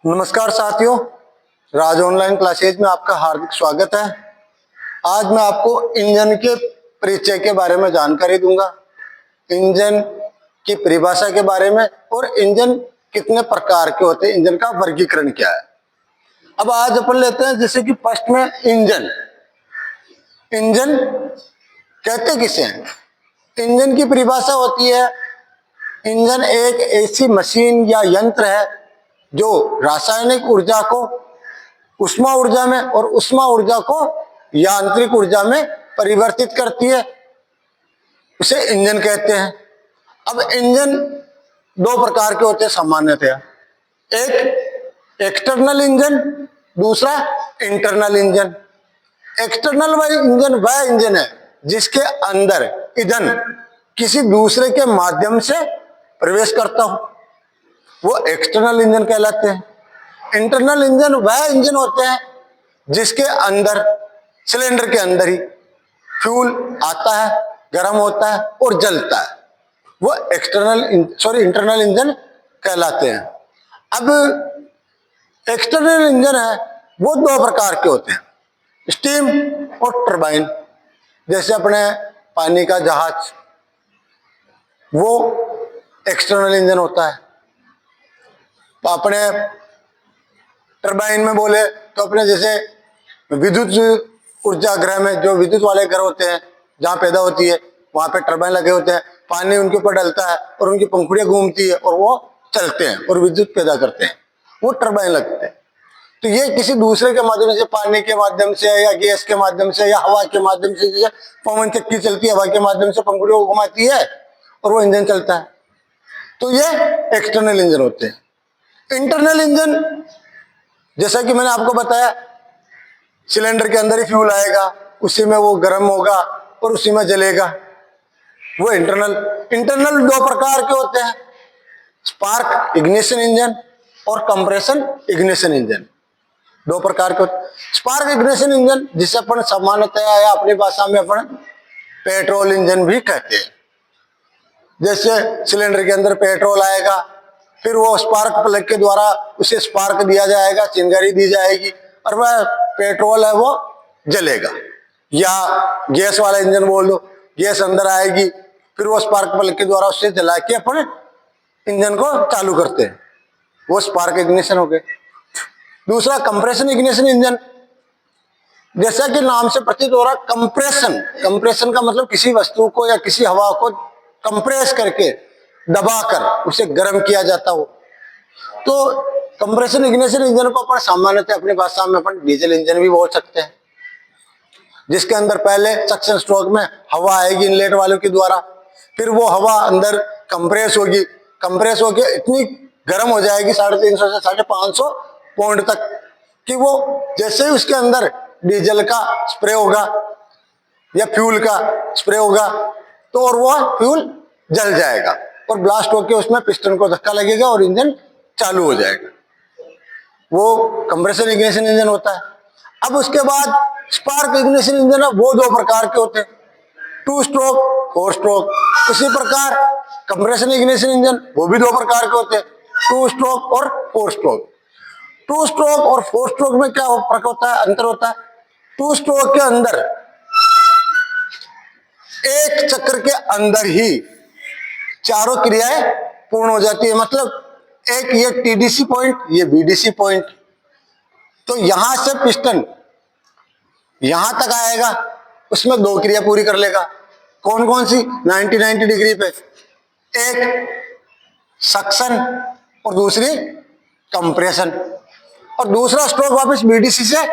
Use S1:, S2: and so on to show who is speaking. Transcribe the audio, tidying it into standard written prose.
S1: नमस्कार साथियों, राज online classes में आपका हार्दिक स्वागत है। आज मैं आपको इंजन के परिचय के बारे में जानकारी दूंगा, इंजन की परिभाषा के बारे में और इंजन कितने प्रकार के होते हैं, इंजन का वर्गीकरण क्या है। अब आज अपन लेते हैं जैसे कि फर्स्ट में इंजन। इंजन कहते किसे हैं? इंजन की परिभाषा होती है, इंजन एक ऐसी मशीन या यंत्र है जो रासायनिक ऊर्जा को उष्मा ऊर्जा में और उष्मा ऊर्जा को यांत्रिक ऊर्जा में परिवर्तित करती है, उसे इंजन कहते हैं। अब इंजन दो प्रकार के होते हैं सामान्यतया, एक एक्सटर्नल इंजन, दूसरा इंटरनल इंजन। एक्सटर्नल इंजन वह इंजन है जिसके अंदर ईंधन किसी दूसरे के माध्यम से प्रवेश करता हो, वो एक्सटर्नल इंजन कहलाते हैं। इंटरनल इंजन वह इंजन होते हैं जिसके अंदर सिलेंडर के अंदर ही फ्यूल आता है, गर्म होता है और जलता है, वो इंटरनल इंजन कहलाते हैं। अब एक्सटर्नल इंजन है वो दो प्रकार के होते हैं, स्टीम और टरबाइन। जैसे अपने पानी का जहाज, वो एक्सटर्नल इंजन होता है। तो अपने टरबाइन में बोले तो अपने जैसे विद्युत ऊर्जा ग्रह में जो विद्युत वाले घर होते हैं जहां पैदा होती है, वहां पे टरबाइन लगे होते हैं, पानी उनके ऊपर डलता है और उनकी पंखुड़ियां घूमती है और वो चलते हैं और विद्युत पैदा करते हैं, वो टरबाइन लगते हैं। तो ये किसी दूसरे के माध्यम से, पानी के माध्यम से या गैस के माध्यम से या हवा के माध्यम से, जैसे पवन चक्की चलती है हवा के माध्यम से, पंखुड़ियों को घुमाती है और वो इंजन चलता है, तो ये एक्सटर्नल इंजन होते हैं। इंटरनल इंजन जैसा कि मैंने आपको बताया, सिलेंडर के अंदर ही फ्यूल आएगा, उसी में वो गर्म होगा और उसी में जलेगा, वो इंटरनल दो प्रकार के होते हैं, स्पार्क इग्निशन इंजन और कंप्रेशन इग्निशन इंजन, दो प्रकार के होते हैं। स्पार्क इग्निशन इंजन जिसे अपन सामान्यतया या अपनी भाषा में अपन पेट्रोल इंजन भी कहते हैं। जैसे सिलेंडर के अंदर पेट्रोल आएगा, फिर वो स्पार्क प्लग के द्वारा उसे स्पार्क दिया जाएगा, चिंगारी दी जाएगी और वह पेट्रोल है वो जलेगा। या गैस वाला इंजन बोल दो, गैस अंदर आएगी, फिर वो स्पार्क प्लग के द्वारा उससे जला के अपन इंजन को चालू करते हैं, वो स्पार्क इग्निशन हो गए। दूसरा कंप्रेशन इग्निशन इंजन, जैसा कि नाम से प्रतीत हो रहा, कंप्रेशन का मतलब किसी वस्तु को या किसी हवा को कंप्रेस करके दबाकर उसे गर्म किया जाता हो, तो कंप्रेशन इग्निशन इंजन को अपन सामान्यतः अपनी भाषा में अपन डीजल इंजन भी बोल सकते हैं, जिसके अंदर पहले सक्शन स्ट्रोक में हवा आएगी इनलेट वालों के द्वारा, फिर वो हवा अंदर कंप्रेस होगी, कंप्रेस होकर इतनी गर्म हो जाएगी 350 से 550 पॉइंट तक कि वो जैसे ही उसके अंदर डीजल का स्प्रे होगा या फ्यूल का स्प्रे होगा तो और वो फ्यूल जल जाएगा और ब्लास्ट होकर उसमें पिस्टन को धक्का लगेगा और इंजन चालू हो जाएगा, वो कंप्रेशन इग्निशन इंजन होता है। अब उसके बाद स्पार्क इग्निशन इंजन है, वो दो प्रकार के होते हैं, 2 स्ट्रोक 4 स्ट्रोक। उसी प्रकार कंप्रेशन इग्निशन इंजन वो भी दो प्रकार के होते हैं, 2 स्ट्रोक और 4 स्ट्रोक। 2 स्ट्रोक और 4 स्ट्रोक में क्या फर्क होता है, अंतर होता है? 2 स्ट्रोक के अंदर एक चक्र के अंदर ही चारों क्रियाएं पूर्ण हो जाती है, मतलब एक ये टीडीसी पॉइंट, ये बीडीसी पॉइंट, तो यहां से पिस्टन यहां तक आएगा, उसमें दो क्रिया पूरी कर लेगा। कौन कौन सी? 90 डिग्री पे, एक सक्शन और दूसरी कंप्रेशन, और दूसरा स्ट्रोक वापस बीडीसी से